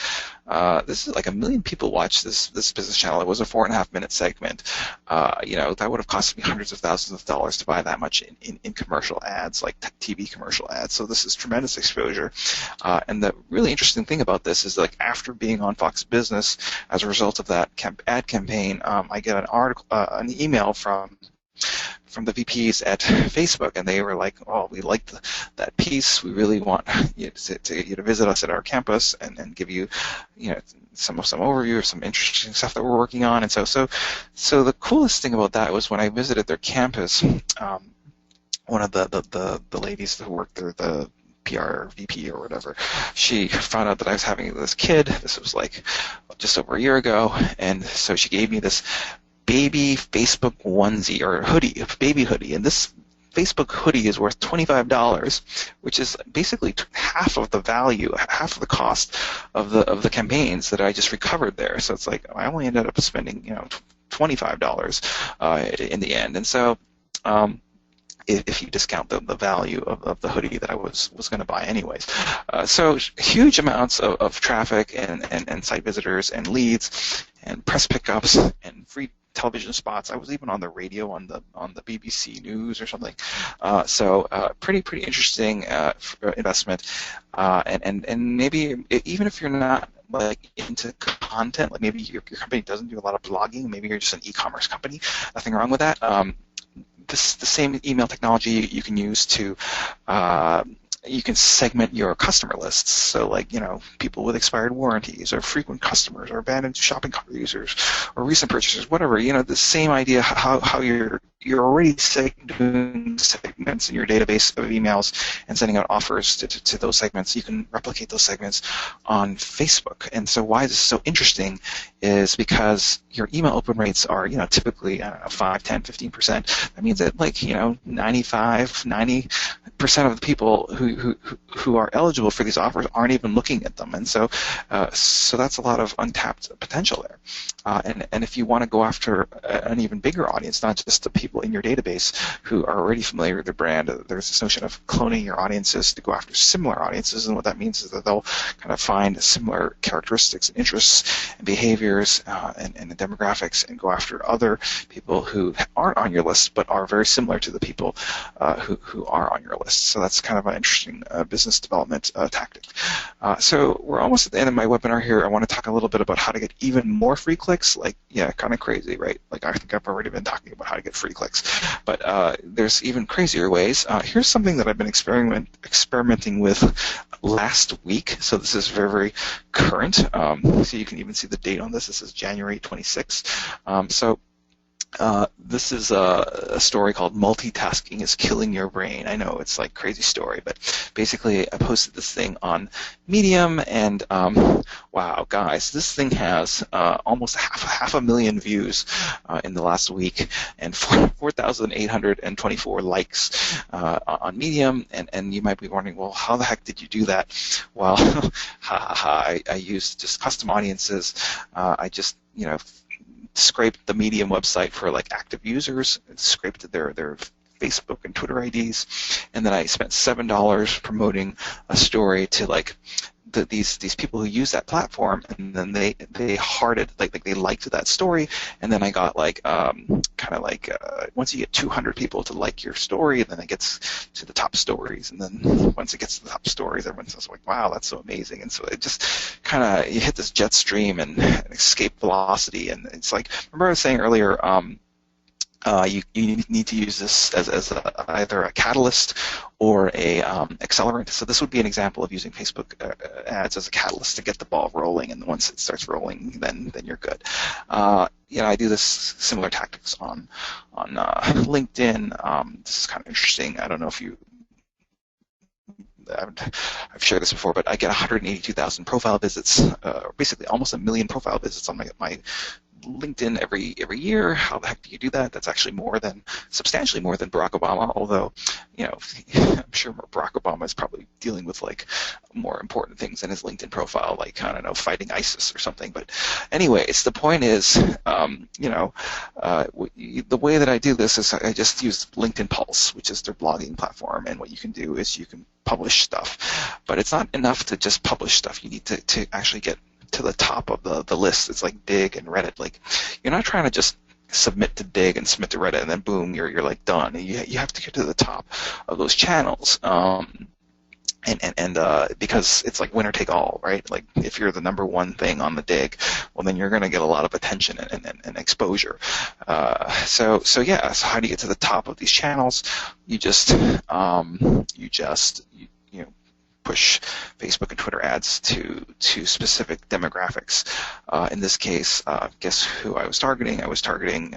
1 million people watch this business channel. It was a 4.5 minute segment. That would have cost me hundreds of thousands of dollars to buy that much in commercial ads, like TV commercial ads. So this is tremendous exposure. And the really interesting thing about this is after being on Fox Business, as a result of that ad campaign, I get an email from the VPs at Facebook, and they were like, "Oh, we liked that piece. We really want you to visit us at our campus and give you, some overview of some interesting stuff that we're working on." And so the coolest thing about that was when I visited their campus, one of the ladies who worked there, the PR VP or whatever, she found out that I was having this kid. This was just over a year ago, and so she gave me this baby Facebook onesie or hoodie, a baby hoodie, and this Facebook hoodie is worth $25, which is basically half of the value, half of the cost of the campaigns that I just recovered there. So it's I only ended up spending $25 in the end, and so if you discount the value of the hoodie that I was going to buy anyways. So huge amounts of traffic and site visitors and leads and press pickups and free television spots. I was even on the radio on the BBC News or something. So pretty interesting investment. And maybe even if you're not into content, maybe your company doesn't do a lot of blogging, maybe you're just an e-commerce company, nothing wrong with that. The same email technology you can use to you can segment your customer lists. So people with expired warranties or frequent customers or abandoned shopping cart users or recent purchasers, whatever. The same idea how you're already doing segments in your database of emails and sending out offers to those segments. You can replicate those segments on Facebook. And so why this is so interesting is because your email open rates are typically 5, 10, 15%. That means that 95, 90 80% of the people who are eligible for these offers aren't even looking at them, and so so that's a lot of untapped potential there. And if you want to go after an even bigger audience, not just the people in your database who are already familiar with the brand, there's this notion of cloning your audiences to go after similar audiences, and what that means is that they'll kind of find similar characteristics and interests and behaviors and the demographics and go after other people who aren't on your list but are very similar to the people who are on your list. So that's kind of an interesting business development tactic. So we're almost at the end of my webinar here. I want to talk a little bit about how to get even more free clicks. Like, yeah, kind of crazy, right? Like, I think I've already been talking about how to get free clicks, but there's even crazier ways. Here's something that I've been experimenting with last week. So this is very, very current. So you can even see the date on this. This is January 26th. This is a story called "Multitasking is Killing Your Brain." I know it's like a crazy story, but basically I posted this thing on Medium, and wow, guys, this thing has almost half a million views in the last week, and 4,824 likes on Medium. And you might be wondering, well, how the heck did you do that? Well, I used just custom audiences. I just, scraped the Medium website for like active users, scraped their Facebook and Twitter IDs, and then I spent $7 promoting a story to like these people who use that platform, and then they hearted, like they liked that story, and then I got like once you get 200 people to like your story, and then it gets to the top stories, and then once it gets to the top stories, everyone says like, wow, that's so amazing. And so it just kind of, you hit this jet stream and escape velocity, and it's like, remember I was saying earlier, you need to use this as either a catalyst or a accelerant. So this would be an example of using Facebook ads as a catalyst to get the ball rolling, and once it starts rolling, then you're good. I do this similar tactics on LinkedIn. This is kind of interesting. I don't know if I've shared this before, but I get 182,000 profile visits, basically almost 1 million profile visits on my LinkedIn every year. How the heck do you do that? That's actually substantially more than Barack Obama, although, I'm sure Barack Obama is probably dealing with like more important things in his LinkedIn profile, like, I don't know, fighting ISIS or something. But anyways, the point is, the way that I do this is I just use LinkedIn Pulse, which is their blogging platform, and what you can do is you can publish stuff, but it's not enough to just publish stuff. You need to actually get to the top of the list. It's like Dig and Reddit. Like, you're not trying to just submit to Dig and submit to Reddit and then boom, you're like done. You have to get to the top of those channels. Because it's like winner take all, right? Like, if you're the number one thing on the Dig, well, then you're going to get a lot of attention and exposure. So how do you get to the top of these channels? You just push Facebook and Twitter ads to specific demographics. In this case, guess who I was targeting? I was targeting,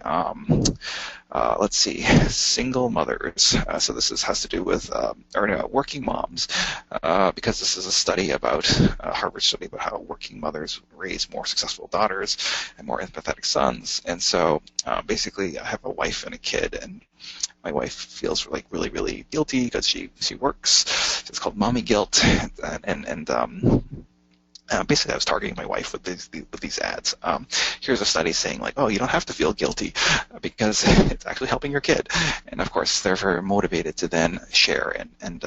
let's see, single mothers. So this has to do with working moms, because this is a study about Harvard study about how working mothers raise more successful daughters and more empathetic sons. And so basically, I have a wife and a kid, and my wife feels like really, really guilty because she works. It's called mommy guilt, and basically I was targeting my wife with these ads. Here's a study saying like, oh, you don't have to feel guilty because it's actually helping your kid, and of course they're very motivated to then share and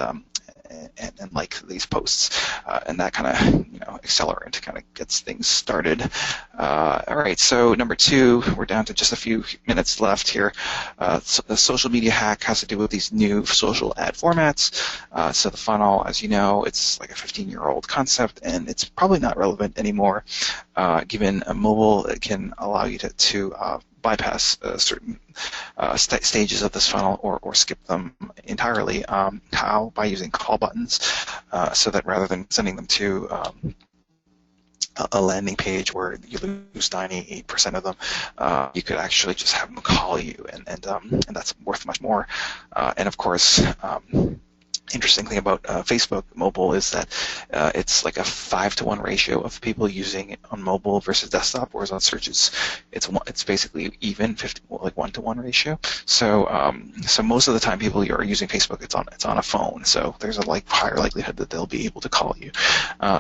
like these posts, and that kind of accelerant kind of gets things started. All right, so number 2, we're down to just a few minutes left here. So the social media hack has to do with these new social ad formats. So the funnel, as you know, it's like a 15-year-old concept, and it's probably not relevant anymore, given mobile. It can allow you to bypass certain stages of this funnel or skip them entirely. How? By using call buttons, so that rather than sending them to a landing page where you lose 98% of them, you could actually just have them call you, and that's worth much more. And of course, interesting thing about Facebook mobile is that it's like a 5-to-1 ratio of people using it on mobile versus desktop, whereas on searches it's basically even 50, like 1-to-1 ratio. So most of the time people are using Facebook, it's on a phone, so there's a higher likelihood that they'll be able to call you.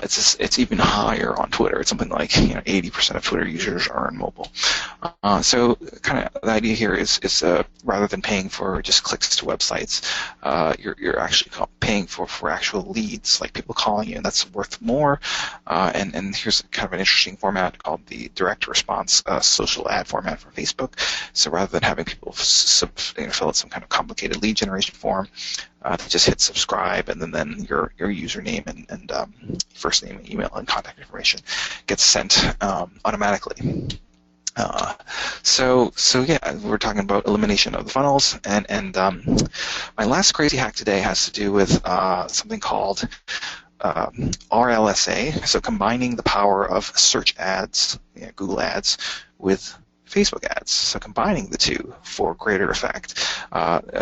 It's even higher on Twitter. It's something like 80% of Twitter users are on mobile. So kind of the idea here is rather than paying for just clicks to websites, you're actually paying for actual leads, like people calling you, and that's worth more. And here's kind of an interesting format called the direct response social ad format for Facebook. So rather than having people fill out some kind of complicated lead generation form, just hit subscribe, and then your username and first name, email, and contact information gets sent automatically. So yeah, we're talking about elimination of the funnels, and my last crazy hack today has to do with something called RLSA, so combining the power of search ads, Google ads, with Facebook ads. So combining the two for greater effect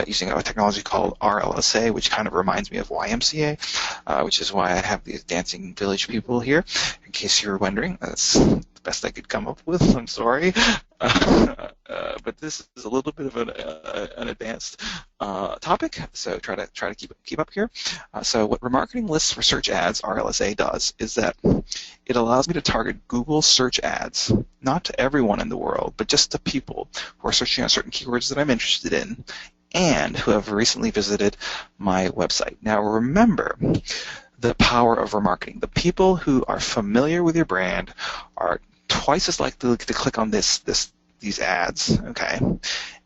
using a technology called RLSA, which kind of reminds me of YMCA, which is why I have these dancing village people here. In case you're wondering, that's the best I could come up with. I'm sorry. But this is a little bit of an advanced topic, so try to keep up here. So what remarketing lists for search ads, RLSA, does is that it allows me to target Google search ads, not to everyone in the world, but just to people who are searching on certain keywords that I'm interested in and who have recently visited my website. Now remember the power of remarketing. The people who are familiar with your brand are twice as likely to click on these ads, okay?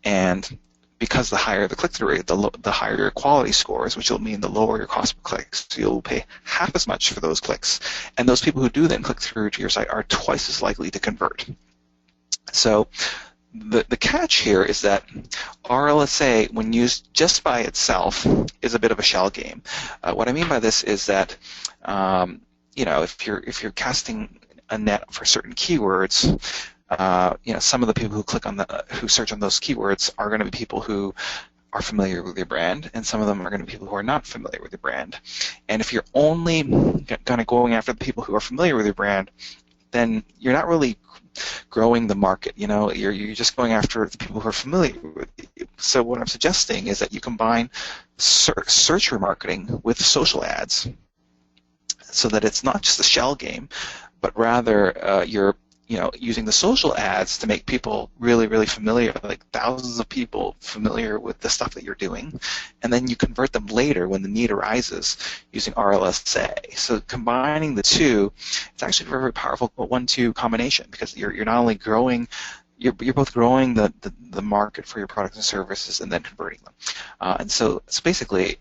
And because the higher the click-through rate, the higher your quality scores, which will mean the lower your cost per click. So you'll pay half as much for those clicks. And those people who do then click through to your site are twice as likely to convert. So the catch here is that RLSA, when used just by itself, is a bit of a shell game. What I mean by this is that if you're casting a net for certain keywords, some of the people who search on those keywords are going to be people who are familiar with your brand, and some of them are going to be people who are not familiar with your brand. And if you're only kind of going after the people who are familiar with your brand, then you're not really growing the market. You're just going after the people who are familiar with you. So what I'm suggesting is that you combine search remarketing with social ads, so that it's not just a shell game, but rather you're using the social ads to make people really, really familiar, like thousands of people familiar with the stuff that you're doing, and then you convert them later when the need arises using RLSA. So combining the two, it's actually a very, very powerful 1-2 combination, because you're not only growing, you're both growing the market for your products and services and then converting them. And so it's basically,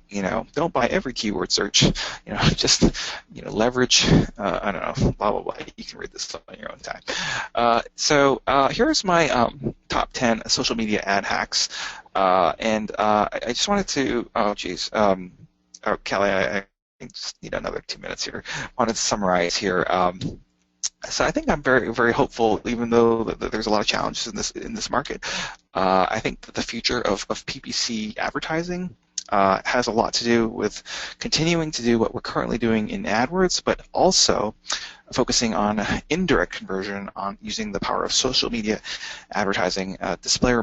don't buy every keyword search. Just leverage. I don't know, blah blah blah. You can read this on your own time. So here's my top 10 social media ad hacks, and I just wanted to. Oh geez, Kelly, I just need another 2 minutes here. I wanted to summarize here. So I think I'm very, very hopeful, even though there's a lot of challenges in this market. I think that the future of PPC advertising has a lot to do with continuing to do what we're currently doing in AdWords, but also focusing on indirect conversion on using the power of social media advertising, display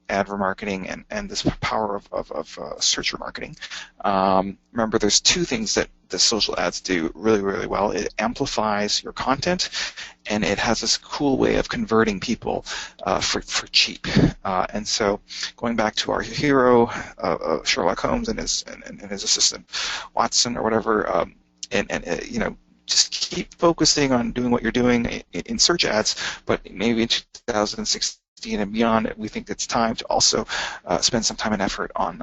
ad remarketing, and this power of search remarketing. Remember, there's two things that the social ads do really, really well. It amplifies your content, and it has this cool way of converting people for cheap. And so, going back to our hero, Sherlock Holmes, and his assistant Watson or whatever, just keep focusing on doing what you're doing in search ads, but maybe in 2016 and beyond, we think it's time to also spend some time and effort on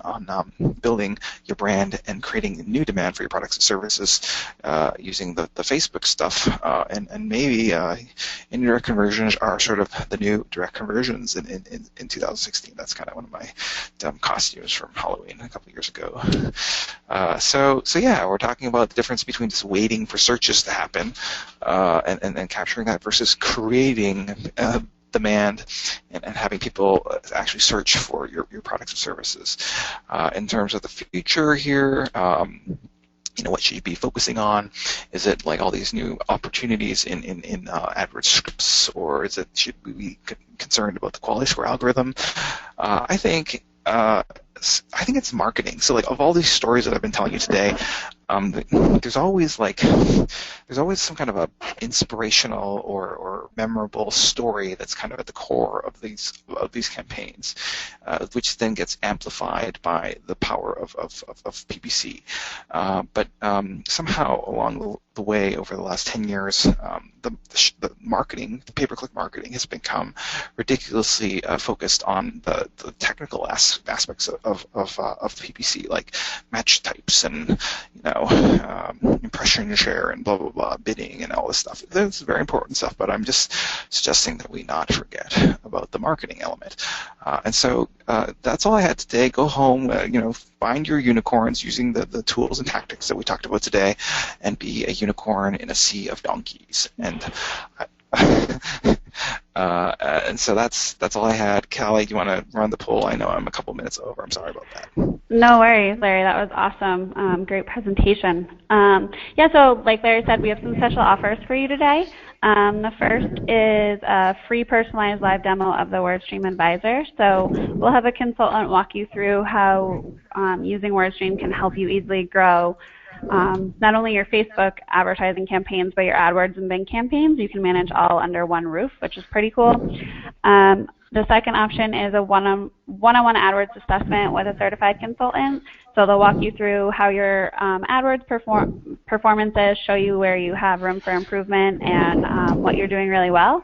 building your brand and creating new demand for your products and services using the Facebook stuff, and maybe indirect conversions are sort of the new direct conversions in 2016. That's kind of one of my dumb costumes from Halloween a couple years ago. So yeah, we're talking about the difference between just waiting for searches to happen and capturing that versus creating demand and having people actually search for your products or services. In terms of the future here, what should you be focusing on? Is it like all these new opportunities in AdWords scripts, or should we be concerned about the quality score algorithm? I think it's marketing. So like of all these stories that I've been telling you today, there's always some kind of a inspirational or memorable story that's kind of at the core of these campaigns, which then gets amplified by the power of PPC. But somehow along the way over the last 10 years, the marketing, the pay-per-click marketing, has become ridiculously focused on the technical aspects of PPC, like match types and impression share and blah blah blah, bidding and all this stuff. That's very important stuff, but I'm just suggesting that we not forget about the marketing element. And so that's all I had today. Go home, find your unicorns using the tools and tactics that we talked about today, and be a unicorn in a sea of donkeys. And and so that's all I had. Callie, do you want to run the poll? I know I'm a couple minutes over. I'm sorry about that.
No worries, Larry. That was awesome. Great presentation. So like Larry said, we have some special offers for you today. The first is a free personalized live demo of the WordStream Advisor. So we'll have a consultant walk you through how using WordStream can help you easily grow not only your Facebook advertising campaigns, but your AdWords and Bing campaigns. You can manage all under one roof, which is pretty cool. The second option is a one-on-one AdWords assessment with a certified consultant. So they'll walk you through how your AdWords performance is, show you where you have room for improvement, and what you're doing really well.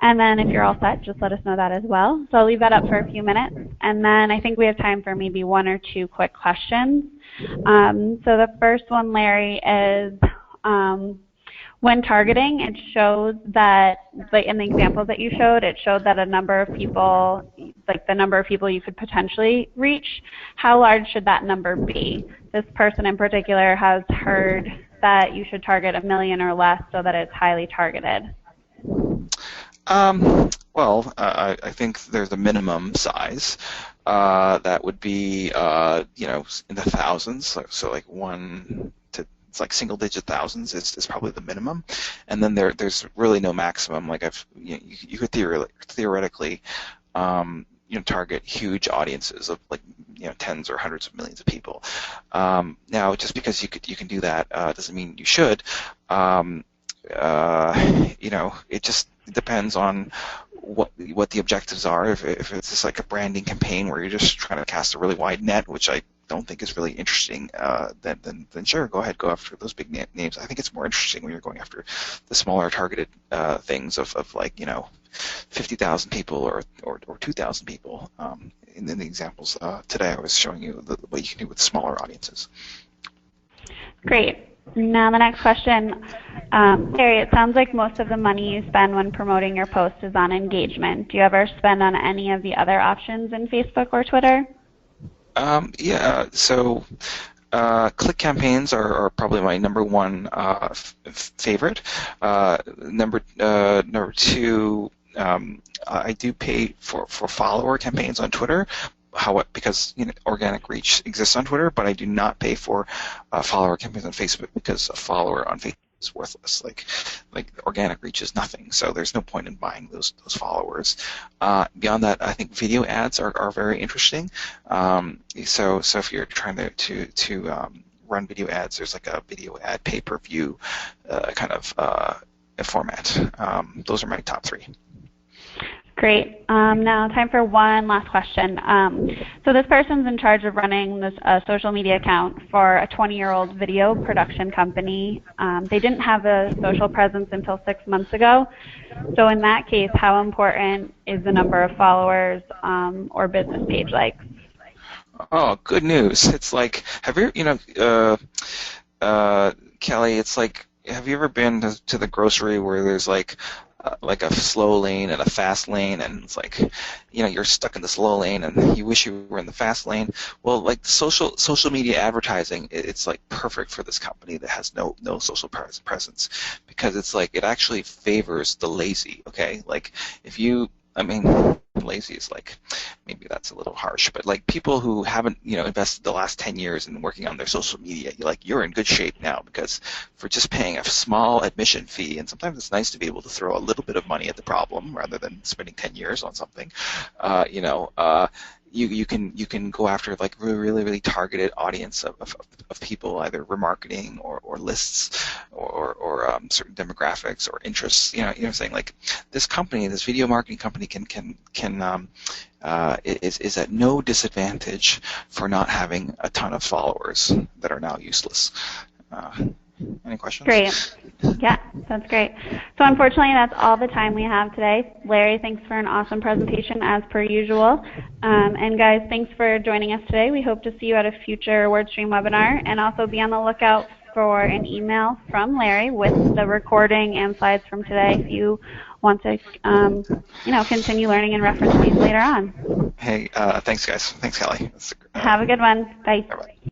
And then if you're all set, just let us know that as well. So I'll leave that up for a few minutes. And then I think we have time for maybe one or two quick questions. So the first one, Larry, is when targeting, it shows that, like in the examples that you showed, it showed that a number of people, like the number of people you could potentially reach. How large should that number be? This person in particular has heard that you should target 1 million or less so that it's highly targeted.
Well, I think there's a minimum size that would be, in the thousands. So like it's like single-digit thousands is probably the minimum, and then there's really no maximum. Like you could theoretically, target huge audiences of like tens or hundreds of millions of people. Now, just because you can do that doesn't mean you should. It just depends on what the objectives are. If it's just like a branding campaign where you're just trying to cast a really wide net, which I don't think is really interesting, then sure, go ahead, go after those big names. I think it's more interesting when you're going after the smaller targeted things of like 50,000 people or 2,000 people. In the examples today, I was showing you what you can do with smaller audiences.
Great. Now the next question, Larry, it sounds like most of the money you spend when promoting your post is on engagement. Do you ever spend on any of the other options in Facebook or Twitter?
Yeah, so click campaigns are probably my number one favorite. Number two, I do pay for follower campaigns on Twitter. Because organic reach exists on Twitter, but I do not pay for follower campaigns on Facebook because a follower on Facebook is worthless. Like organic reach is nothing, so there's no point in buying those followers. Beyond that, I think video ads are very interesting. So if you're trying to run video ads, there's like a video ad pay-per-view kind of format. Those are my top three.
Great. Now time for one last question. So this person's in charge of running this social media account for a 20-year-old video production company. They didn't have a social presence until 6 months ago. So in that case, how important is the number of followers or business page likes?
Oh, good news. It's like, Kelly, it's like, have you ever been to the grocery where there's like like a slow lane and a fast lane, and it's like, you're stuck in the slow lane and you wish you were in the fast lane. Well, like social media advertising, it's like perfect for this company that has no social presence, because it's like it actually favors the lazy. Okay, like if you, I mean, lazy is like, maybe that's a little harsh, but like people who haven't, invested the last 10 years in working on their social media, you're in good shape now, because for just paying a small admission fee, and sometimes it's nice to be able to throw a little bit of money at the problem rather than spending 10 years on something, you can go after like really targeted audience of people, either remarketing or lists or certain demographics or interests. Saying like this company, this video marketing company is at no disadvantage for not having a ton of followers that are now useless. Any questions?
Great. Yeah, that's great. So unfortunately, that's all the time we have today. Larry, thanks for an awesome presentation as per usual. And guys, thanks for joining us today. We hope to see you at a future WordStream webinar, and also be on the lookout for an email from Larry with the recording and slides from today if you want to continue learning and reference these later on.
Hey, thanks guys. Thanks, Kelly.
Have a good one. Bye.
Bye-bye.